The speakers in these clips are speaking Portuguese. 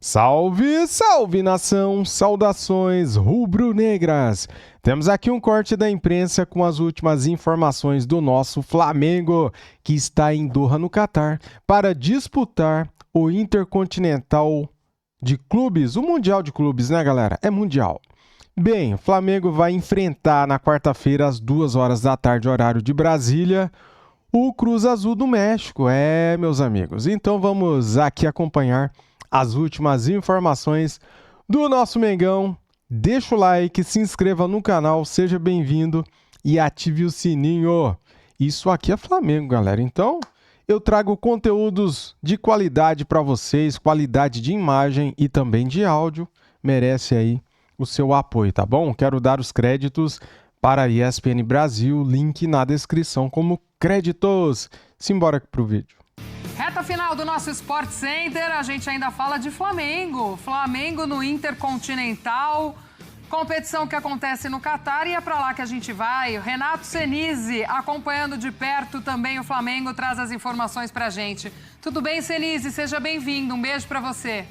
Salve, salve nação! Saudações rubro-negras! Temos aqui um corte da imprensa com as últimas informações do nosso Flamengo, que está em Doha, no Catar, para disputar o Intercontinental de Clubes, o Mundial de Clubes, né, galera? É mundial. Bem, o Flamengo vai enfrentar na quarta-feira, às 2 horas da tarde, horário de Brasília, o Cruz Azul do México. Meus amigos. Então vamos aqui acompanhar as últimas informações do nosso Mengão. Deixa o like, se inscreva no canal, seja bem-vindo e ative o sininho. Isso aqui é Flamengo, galera. Então, eu trago conteúdos de qualidade para vocês, qualidade de imagem e também de áudio. Merece aí o seu apoio, tá bom? Quero dar os créditos para a ESPN Brasil, link na descrição como créditos. Simbora aqui pro vídeo. Reta final do nosso Sport Center, a gente ainda fala de Flamengo. Flamengo no Intercontinental, competição que acontece no Catar, e é pra lá que a gente vai. Renato Senise acompanhando de perto também o Flamengo, traz as informações pra gente. Tudo bem, Senise? Seja bem-vindo, um beijo pra você.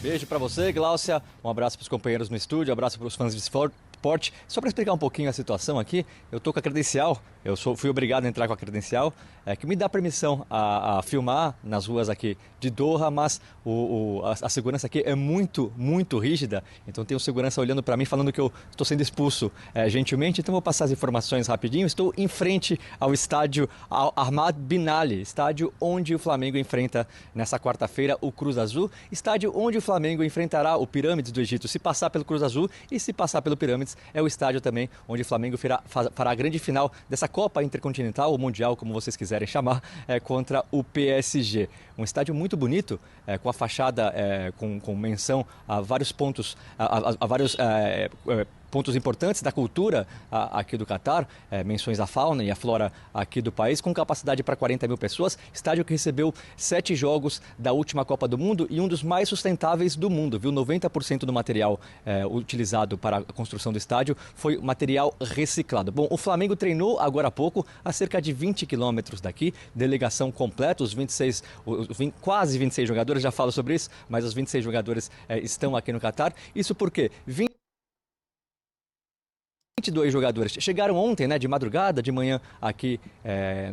Beijo pra você, Gláucia. Um abraço pros companheiros no estúdio, um abraço pros fãs de esporte. Só para explicar um pouquinho a situação aqui, eu tô com a credencial, fui obrigado a entrar com a credencial, que me dá permissão a filmar nas ruas aqui de Doha, mas a segurança aqui é muito, muito rígida, então tem um segurança olhando para mim falando que eu estou sendo expulso gentilmente, então vou passar as informações rapidinho. Estou em frente ao estádio Ahmad Bin Ali, estádio onde o Flamengo enfrenta nessa quarta-feira o Cruz Azul, estádio onde o Flamengo enfrentará o Pirâmides do Egito, se passar pelo Cruz Azul, e se passar pelo Pirâmides é o estádio também onde o Flamengo fará a grande final dessa Copa Intercontinental, ou Mundial, como vocês quiserem chamar, contra o PSG. Um estádio muito bonito, com a fachada com menção a vários pontos, a vários pontos importantes da cultura aqui do Catar, menções à fauna e à flora aqui do país, com capacidade para 40 mil pessoas, estádio que recebeu 7 jogos da última Copa do Mundo e um dos mais sustentáveis do mundo, viu? 90% do material utilizado para a construção do estádio foi material reciclado. Bom, o Flamengo treinou agora há pouco, a cerca de 20 quilômetros daqui, delegação completa, quase 26 jogadores, já falo sobre isso, mas os 26 jogadores estão aqui no Catar. Isso porque 22 jogadores chegaram ontem, de madrugada, de manhã aqui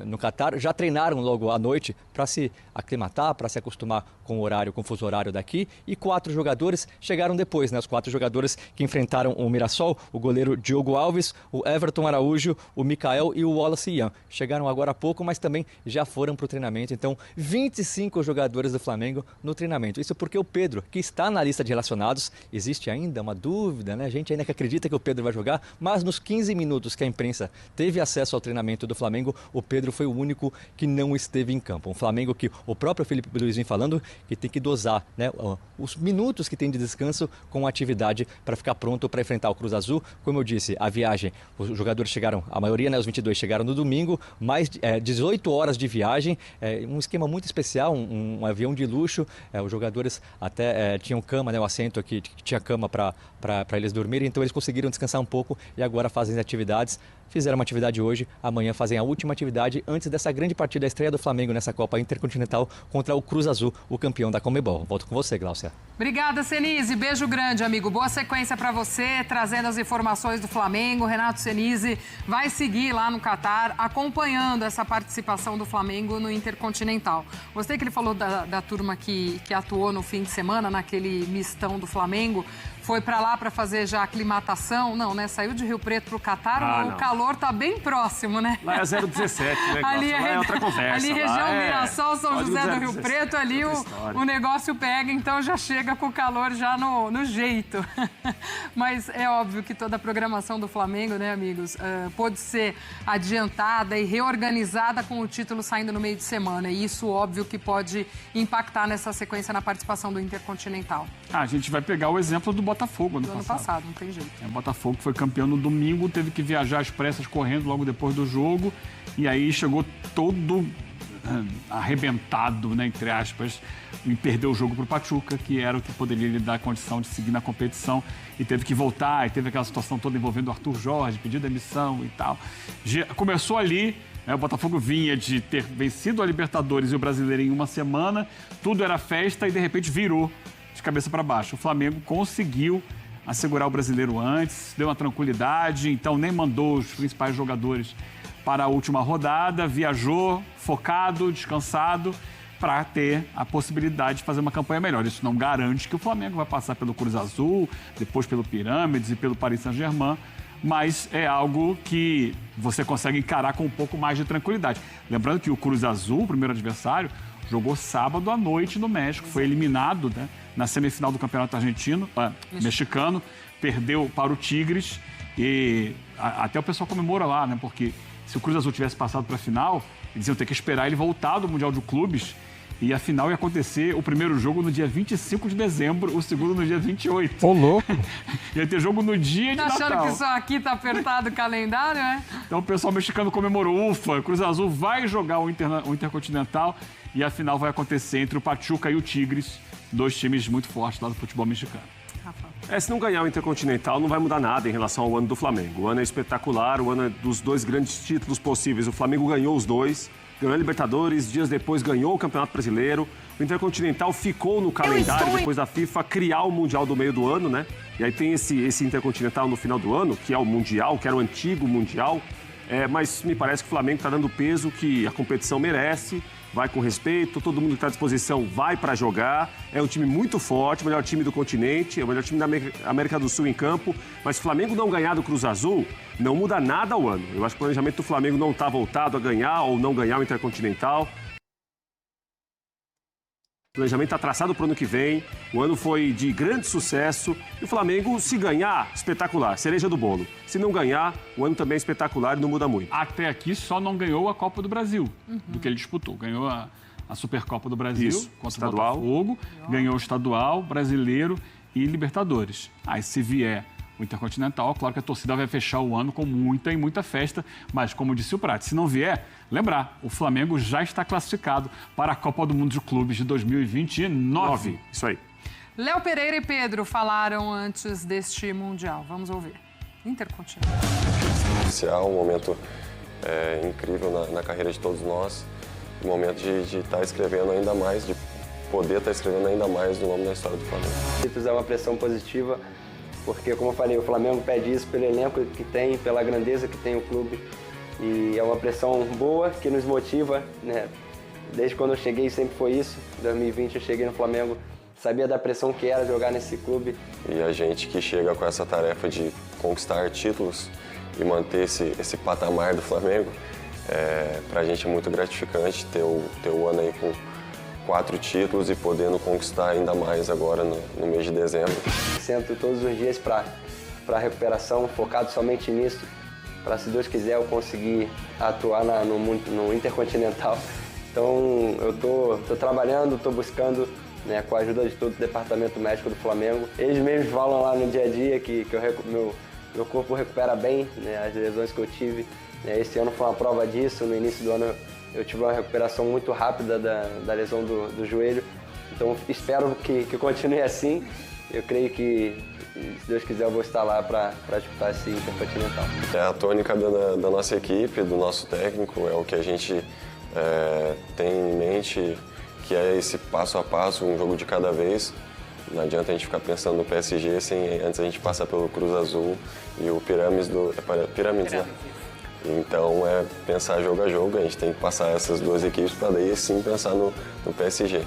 no Catar, já treinaram logo à noite para se aclimatar, para se acostumar com o horário, com o fuso horário daqui, e 4 jogadores chegaram depois, os 4 jogadores que enfrentaram o Mirassol, o goleiro Diogo Alves, o Everton Araújo, o Mikael e o Wallace Ian. Chegaram agora há pouco, mas também já foram para o treinamento, então 25 jogadores do Flamengo no treinamento. Isso porque o Pedro, que está na lista de relacionados, existe ainda uma dúvida, a gente ainda que acredita que o Pedro vai jogar, mas nos 15 minutos que a imprensa teve acesso ao treinamento do Flamengo, o Pedro foi o único que não esteve em campo. Um Flamengo que o próprio Felipe Luiz vem falando que tem que dosar os minutos que tem de descanso com atividade para ficar pronto para enfrentar o Cruz Azul. Como eu disse, a viagem, os jogadores chegaram, a maioria, os 22 chegaram no domingo, mais 18 horas de viagem, um esquema muito especial, um avião de luxo, os jogadores até tinham cama, o assento aqui tinha cama para eles dormirem, então eles conseguiram descansar um pouco e agora fazem atividades. Fizeram uma atividade hoje, amanhã fazem a última atividade antes dessa grande partida, a estreia do Flamengo nessa Copa Intercontinental contra o Cruz Azul, o campeão da Conmebol. Volto com você, Gláucia. Obrigada, Senise. Beijo grande, amigo. Boa sequência para você, trazendo as informações do Flamengo. Renato Senise vai seguir lá no Catar, acompanhando essa participação do Flamengo no Intercontinental. Gostei que ele falou da turma que atuou no fim de semana, naquele mistão do Flamengo. Foi para lá para fazer já aclimatação? Não, Saiu de Rio Preto para o Catar, o calor tá bem próximo, Lá é 017, ali lá é outra conversa. Ali região Mirassol, São José do Rio Preto, ali o negócio pega, então já chega com o calor já no jeito. Mas é óbvio que toda a programação do Flamengo, amigos, pode ser adiantada e reorganizada com o título saindo no meio de semana. E isso, óbvio, que pode impactar nessa sequência na participação do Intercontinental. A gente vai pegar o exemplo do Botafogo do ano passado, não tem jeito. O Botafogo foi campeão no domingo, teve que viajar às pressas correndo logo depois do jogo, e aí chegou todo arrebentado, entre aspas, e perdeu o jogo para o Pachuca, que era o que poderia lhe dar a condição de seguir na competição, e teve que voltar, e teve aquela situação toda envolvendo o Arthur Jorge, pedido de demissão e tal. Começou ali O Botafogo vinha de ter vencido a Libertadores e o Brasileiro em uma semana, tudo era festa e de repente virou de cabeça para baixo. O Flamengo conseguiu assegurar o Brasileiro antes, deu uma tranquilidade, então nem mandou os principais jogadores para a última rodada, viajou focado, descansado, para ter a possibilidade de fazer uma campanha melhor. Isso não garante que o Flamengo vai passar pelo Cruz Azul, depois pelo Pirâmides e pelo Paris Saint-Germain, mas é algo que você consegue encarar com um pouco mais de tranquilidade. Lembrando que o Cruz Azul, o primeiro adversário, jogou sábado à noite no México, foi eliminado, né, na semifinal do Campeonato Mexicano, perdeu para o Tigres e até o pessoal comemora lá, né, porque se o Cruz Azul tivesse passado para a final, eles iam ter que esperar ele voltar do Mundial de Clubes e a final ia acontecer o primeiro jogo no dia 25 de dezembro, o segundo no dia 28. Ô, louco! Ia ter jogo no dia de Tá Natal. achando que isso aqui tá apertado o calendário, né? Então o pessoal mexicano comemorou, ufa, o Cruz Azul vai jogar o Intercontinental e a final vai acontecer entre o Pachuca e o Tigres, dois times muito fortes lá do futebol mexicano. Se não ganhar o Intercontinental, não vai mudar nada em relação ao ano do Flamengo. O ano é espetacular, o ano é dos dois grandes títulos possíveis. O Flamengo ganhou os dois, ganhou a Libertadores, dias depois ganhou o Campeonato Brasileiro. O Intercontinental ficou no calendário depois da FIFA criar o Mundial do meio do ano, né? E aí tem esse Intercontinental no final do ano, que é o Mundial, que era o antigo Mundial. Mas me parece que o Flamengo está dando o peso que a competição merece, vai com respeito, todo mundo que está à disposição vai para jogar. É um time muito forte, o melhor time do continente, é o melhor time da América do Sul em campo. Mas se o Flamengo não ganhar do Cruz Azul, não muda nada ao ano. Eu acho que o planejamento do Flamengo não está voltado a ganhar ou não ganhar o Intercontinental. O planejamento está traçado para o ano que vem. O ano foi de grande sucesso. E o Flamengo, se ganhar, espetacular, cereja do bolo. Se não ganhar, o ano também é espetacular e não muda muito. Até aqui só não ganhou a Copa do Brasil, do que ele disputou. Ganhou a Supercopa do Brasil contra estadual. o Botafogo, ganhou o Estadual, Brasileiro e Libertadores. Aí se vier o Intercontinental, claro que a torcida vai fechar o ano com muita festa, mas como disse o Prati, se não vier, lembrar, o Flamengo já está classificado para a Copa do Mundo de Clubes de 2029. Isso aí. Léo Pereira e Pedro falaram antes deste Mundial. Vamos ouvir. Intercontinental. Um momento incrível na carreira de todos nós. Um momento de estar escrevendo ainda mais, de poder estar escrevendo ainda mais o nome da história do Flamengo. É uma pressão positiva, porque, como eu falei, o Flamengo pede isso pelo elenco que tem, pela grandeza que tem o clube. E é uma pressão boa que nos motiva, né? Desde quando eu cheguei sempre foi isso. Em 2020 eu cheguei no Flamengo, sabia da pressão que era jogar nesse clube. E a gente que chega com essa tarefa de conquistar títulos e manter esse patamar do Flamengo, pra gente é muito gratificante ter o ano aí com 4 títulos e podendo conquistar ainda mais agora no mês de dezembro. Sento todos os dias para recuperação, focado somente nisso, para, se Deus quiser, eu conseguir atuar no Intercontinental. Então, eu tô trabalhando, estou buscando, né, com a ajuda de todo o departamento médico do Flamengo. Eles mesmos falam lá no dia a dia que meu corpo recupera bem, né, as lesões que eu tive. Esse ano foi uma prova disso. No início do ano eu tive uma recuperação muito rápida da lesão do joelho. Então, espero que continue assim. Eu creio que, se Deus quiser, eu vou estar lá para disputar esse Intercontinental. É a tônica da nossa equipe, do nosso técnico, é o que a gente tem em mente, que é esse passo a passo, um jogo de cada vez. Não adianta a gente ficar pensando no PSG antes a gente passar pelo Cruz Azul e o Pirâmides, né? Então, pensar jogo a jogo, a gente tem que passar essas duas equipes para daí sim pensar no PSG.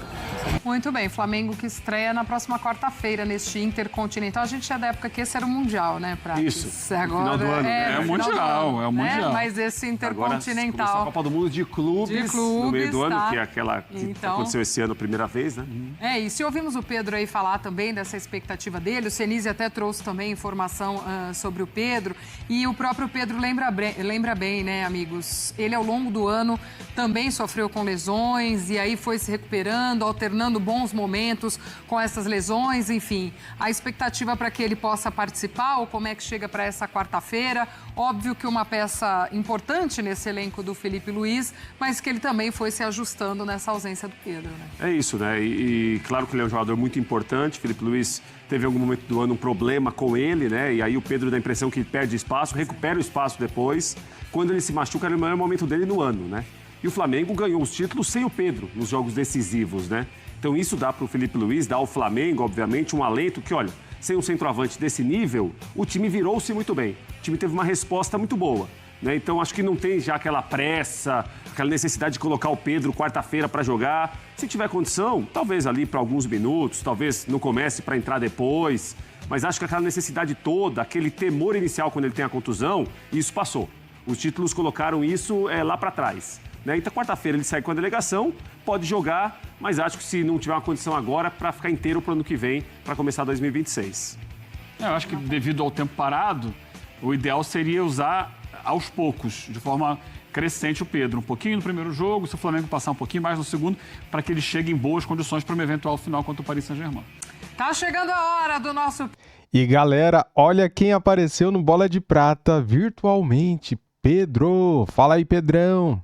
Muito bem, Flamengo que estreia na próxima quarta-feira neste Intercontinental. A gente é da época que esse era o Mundial, né, Prates? Isso, agora no final do ano. É o Mundial, é o Mundial. Né? Mas esse Intercontinental... Agora, a Copa do Mundo de clubes no meio do ano, que é aquela que então, aconteceu esse ano a primeira vez, né? É isso. E ouvimos o Pedro aí falar também dessa expectativa dele. O Senise até trouxe também informação sobre o Pedro. E o próprio Pedro lembra bem, né, amigos? Ele, ao longo do ano, também sofreu com lesões e aí foi se recuperando, alternando bons momentos com essas lesões, enfim. A expectativa para que ele possa participar, ou como é que chega para essa quarta-feira. Óbvio que uma peça importante nesse elenco do Felipe Luiz, mas que ele também foi se ajustando nessa ausência do Pedro, né? É isso, né? E claro que ele é um jogador muito importante. Felipe Luiz teve em algum momento do ano um problema com ele, né? E aí o Pedro dá a impressão que perde espaço, recupera o espaço depois. Quando ele se machuca, era o maior momento dele no ano, né? E o Flamengo ganhou os títulos sem o Pedro nos jogos decisivos, né? Então isso dá para o Felipe Luiz, dá ao Flamengo, obviamente, um alento que, olha, sem um centroavante desse nível, o time virou-se muito bem. O time teve uma resposta muito boa, né? Então acho que não tem já aquela pressa, aquela necessidade de colocar o Pedro quarta-feira para jogar. Se tiver condição, talvez ali para alguns minutos, talvez não comece para entrar depois. Mas acho que aquela necessidade toda, aquele temor inicial quando ele tem a contusão, isso passou. Os títulos colocaram isso lá para trás, né? Então, quarta-feira ele sai com a delegação, pode jogar, mas acho que se não tiver uma condição agora, para ficar inteiro para o ano que vem, para começar 2026. Eu acho que devido ao tempo parado, o ideal seria usar aos poucos, de forma crescente o Pedro. Um pouquinho no primeiro jogo, se o Flamengo passar um pouquinho mais no segundo, para que ele chegue em boas condições para uma eventual final contra o Paris Saint-Germain. Tá chegando a hora do nosso... E galera, olha quem apareceu no Bola de Prata virtualmente. Pedro, fala aí, Pedrão.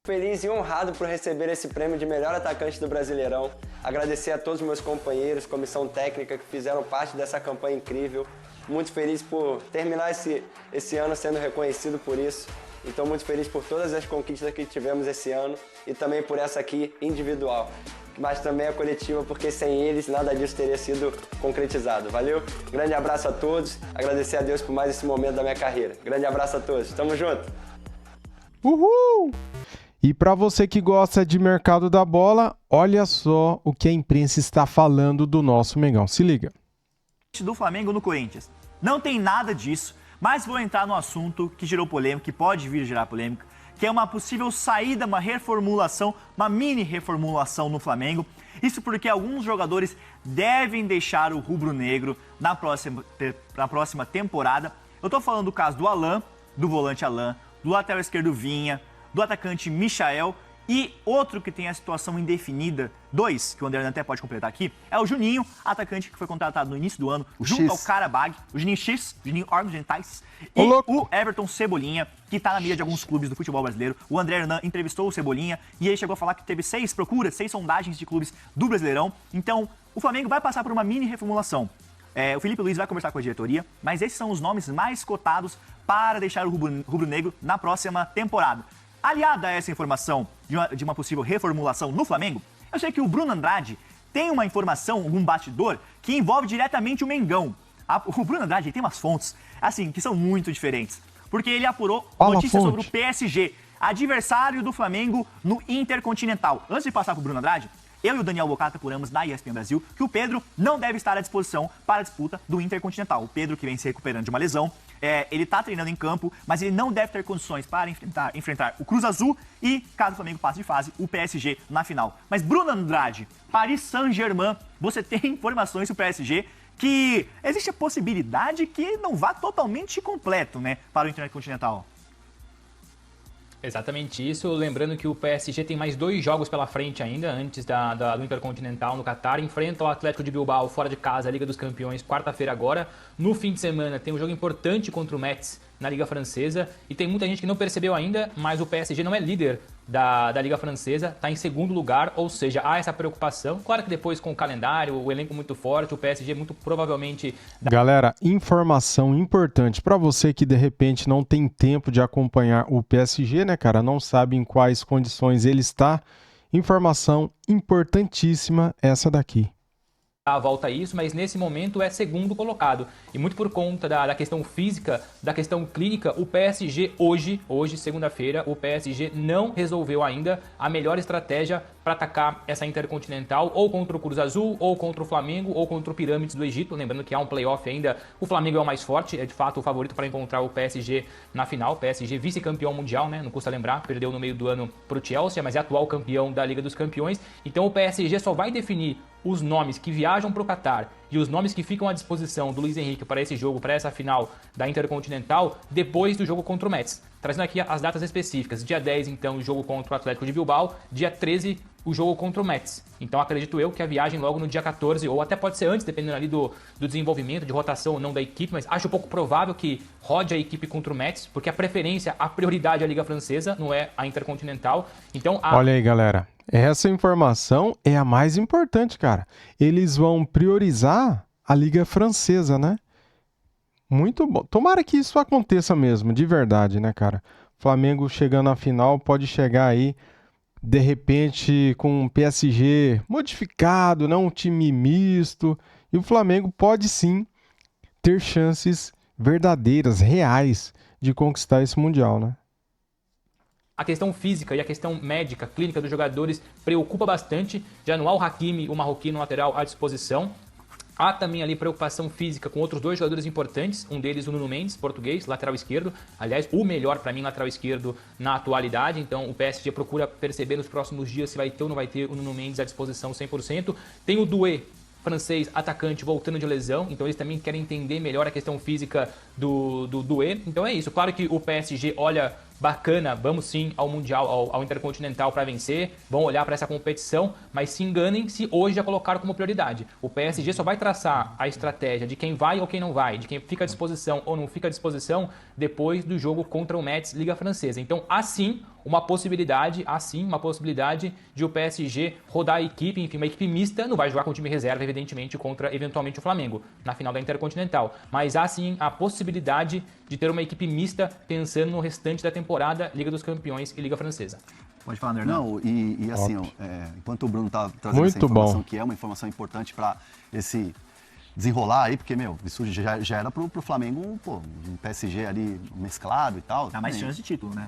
Feliz e honrado por receber esse prêmio de melhor atacante do Brasileirão. Agradecer a todos os meus companheiros, comissão técnica, que fizeram parte dessa campanha incrível. Muito feliz por terminar esse ano sendo reconhecido por isso. Então, muito feliz por todas as conquistas que tivemos esse ano e também por essa aqui individual. Mas também a coletiva, porque sem eles nada disso teria sido concretizado. Valeu? Grande abraço a todos. Agradecer a Deus por mais esse momento da minha carreira. Grande abraço a todos. Tamo junto. Uhul! E para você que gosta de mercado da bola, olha só o que a imprensa está falando do nosso Mengão. Se liga. Do Flamengo no Corinthians. Não tem nada disso, mas vou entrar no assunto que gerou polêmica, que pode vir a gerar polêmica, que é uma possível saída, uma reformulação, uma mini reformulação no Flamengo. Isso porque alguns jogadores devem deixar o rubro-negro na próxima temporada. Eu tô falando do caso do Alan, do volante Alan, do lateral esquerdo Vinha, do atacante Michael e outro que tem a situação indefinida, dois, que o André até pode completar aqui, é o Juninho, atacante que foi contratado no início do ano, junto ao Karabag, o Juninho X, Juninho Argentais, e o Everton Cebolinha, que está na mira de alguns clubes do futebol brasileiro. O André Hernan entrevistou o Cebolinha e ele chegou a falar que teve 6 sondagens de clubes do Brasileirão. Então, o Flamengo vai passar por uma mini reformulação. O Felipe Luiz vai conversar com a diretoria, mas esses são os nomes mais cotados para deixar o rubro-negro na próxima temporada. Aliada a essa informação de uma possível reformulação no Flamengo, eu sei que o Bruno Andrade tem uma informação, um bastidor, que envolve diretamente o Mengão. O Bruno Andrade tem umas fontes, assim, que são muito diferentes. Porque ele apurou notícias sobre o PSG, adversário do Flamengo no Intercontinental. Antes de passar para o Bruno Andrade, eu e o Daniel Bocata apuramos na ESPN Brasil que o Pedro não deve estar à disposição para a disputa do Intercontinental. O Pedro, que vem se recuperando de uma lesão, ele está treinando em campo, mas ele não deve ter condições para enfrentar o Cruz Azul e, caso o Flamengo passe de fase, o PSG na final. Mas Bruno Andrade, Paris Saint-Germain, você tem informações sobre o PSG que existe a possibilidade que não vá totalmente completo, né, para o Intercontinental. Exatamente isso, lembrando que o PSG tem mais 2 jogos pela frente ainda, antes do Intercontinental no Catar. Enfrenta o Atlético de Bilbao fora de casa, a Liga dos Campeões, quarta-feira agora. No fim de semana tem um jogo importante contra o Metz na Liga Francesa. E tem muita gente que não percebeu ainda, mas o PSG não é líder da Liga Francesa, está em segundo lugar, ou seja, há essa preocupação. Claro que depois com o calendário, o elenco muito forte, o PSG muito provavelmente... Galera, informação importante para você que de repente não tem tempo de acompanhar o PSG, né, cara? Não sabe em quais condições ele está. Informação importantíssima essa daqui. Volta a isso, mas nesse momento é segundo colocado. E muito por conta da questão física, da questão clínica, o PSG hoje, segunda-feira, o PSG não resolveu ainda a melhor estratégia para atacar essa Intercontinental, ou contra o Cruz Azul, ou contra o Flamengo, ou contra o Pirâmides do Egito. Lembrando que há um playoff ainda, o Flamengo é o mais forte, é de fato o favorito para encontrar o PSG na final. PSG vice-campeão mundial, né? Não custa lembrar, perdeu no meio do ano para o Chelsea, mas é atual campeão da Liga dos Campeões. Então o PSG só vai definir os nomes que viajam para o Catar e os nomes que ficam à disposição do Luiz Henrique para esse jogo, para essa final da Intercontinental, depois do jogo contra o Metz. trazendo aqui as datas específicas. Dia 10, então, o jogo contra o Atlético de Bilbao. Dia 13, o jogo contra o Metz. Então, acredito eu que a viagem logo no dia 14, ou até pode ser antes, dependendo ali do desenvolvimento, de rotação ou não da equipe, mas acho pouco provável que rode a equipe contra o Metz, porque a preferência, a prioridade é a Liga Francesa, não é a Intercontinental. Então, Olha aí, galera. Essa informação é a mais importante, cara. Eles vão priorizar a Liga Francesa, né? Muito bom. Tomara que isso aconteça mesmo, de verdade, né, cara? Flamengo chegando à final pode chegar aí, de repente, com um PSG modificado, não um time misto. E o Flamengo pode sim ter chances verdadeiras, reais, de conquistar esse Mundial, né? A questão física e a questão médica, clínica dos jogadores preocupa bastante. Já não há o Hakimi, o marroquino lateral à disposição. Há também ali preocupação física com outros 2 jogadores importantes. Um deles, o Nuno Mendes, português, lateral esquerdo. Aliás, o melhor para mim, lateral esquerdo na atualidade. Então, o PSG procura perceber nos próximos dias se vai ter ou não vai ter o Nuno Mendes à disposição 100%. Tem o Doué, francês, atacante, voltando de lesão. Então, eles também querem entender melhor a questão física do Doué. Então, é isso. Claro que o PSG olha bacana, vamos sim ao Mundial, ao Intercontinental para vencer, vão olhar para essa competição, mas se enganem se hoje já colocaram como prioridade. O PSG só vai traçar a estratégia de quem vai ou quem não vai, de quem fica à disposição ou não fica à disposição depois do jogo contra o Metz, Liga Francesa. Então, assim, uma possibilidade de o PSG rodar a equipe, enfim, uma equipe mista, não vai jogar com o time reserva, evidentemente, contra eventualmente o Flamengo, na final da Intercontinental. Mas há sim a possibilidade de ter uma equipe mista pensando no restante da temporada, Liga dos Campeões e Liga Francesa. Pode falar, Nernan. Não, e assim, enquanto o Bruno tá trazendo Muito essa informação, bom. que é uma informação importante para esse desenrolar aí, porque, isso já era pro Flamengo, um PSG ali mesclado e tal. Dá mais chance de título, né?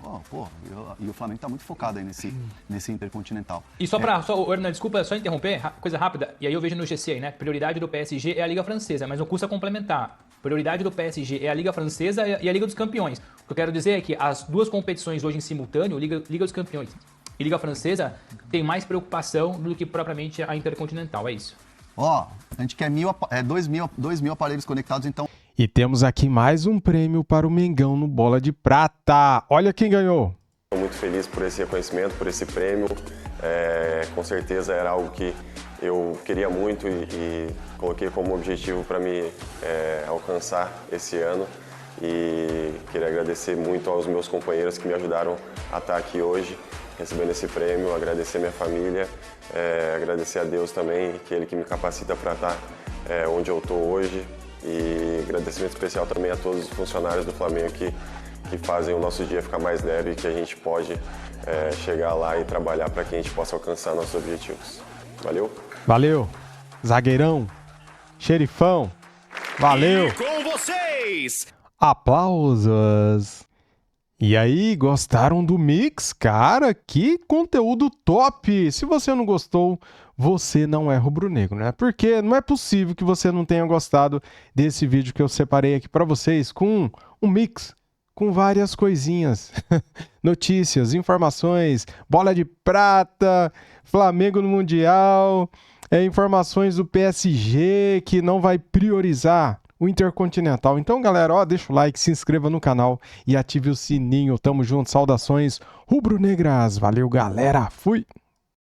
E o Flamengo tá muito focado aí nesse Intercontinental. E Hernan, desculpa, só interromper, coisa rápida, e aí eu vejo no GC aí, né? Prioridade do PSG é a Liga Francesa, mas não custa complementar. Prioridade do PSG é a Liga Francesa e a Liga dos Campeões. O que eu quero dizer é que as 2 competições hoje em simultâneo, Liga dos Campeões e Liga Francesa, tem mais preocupação do que propriamente a Intercontinental, é isso. A gente quer 2 mil aparelhos conectados, então... E temos aqui mais um prêmio para o Mengão no Bola de Prata. Olha quem ganhou. Estou muito feliz por esse reconhecimento, por esse prêmio. Com certeza era algo que eu queria muito e coloquei como objetivo para me alcançar esse ano. E queria agradecer muito aos meus companheiros que me ajudaram a estar aqui hoje, recebendo esse prêmio, agradecer minha família, agradecer a Deus também, que Ele que me capacita para estar onde eu estou hoje. E agradecimento especial também a todos os funcionários do Flamengo que fazem o nosso dia ficar mais leve e que a gente pode chegar lá e trabalhar para que a gente possa alcançar nossos objetivos. Valeu? Valeu. Zagueirão, xerifão, valeu. E com vocês! Aplausos. E aí, gostaram do mix? Cara, que conteúdo top! Se você não gostou, você não é rubro-negro, né? Porque não é possível que você não tenha gostado desse vídeo que eu separei aqui para vocês com um mix, com várias coisinhas. Notícias, informações, bola de prata, Flamengo no Mundial, informações do PSG que não vai priorizar o Intercontinental. Então, galera, deixa o like, se inscreva no canal e ative o sininho. Tamo junto, saudações rubro-negras. Valeu, galera. Fui!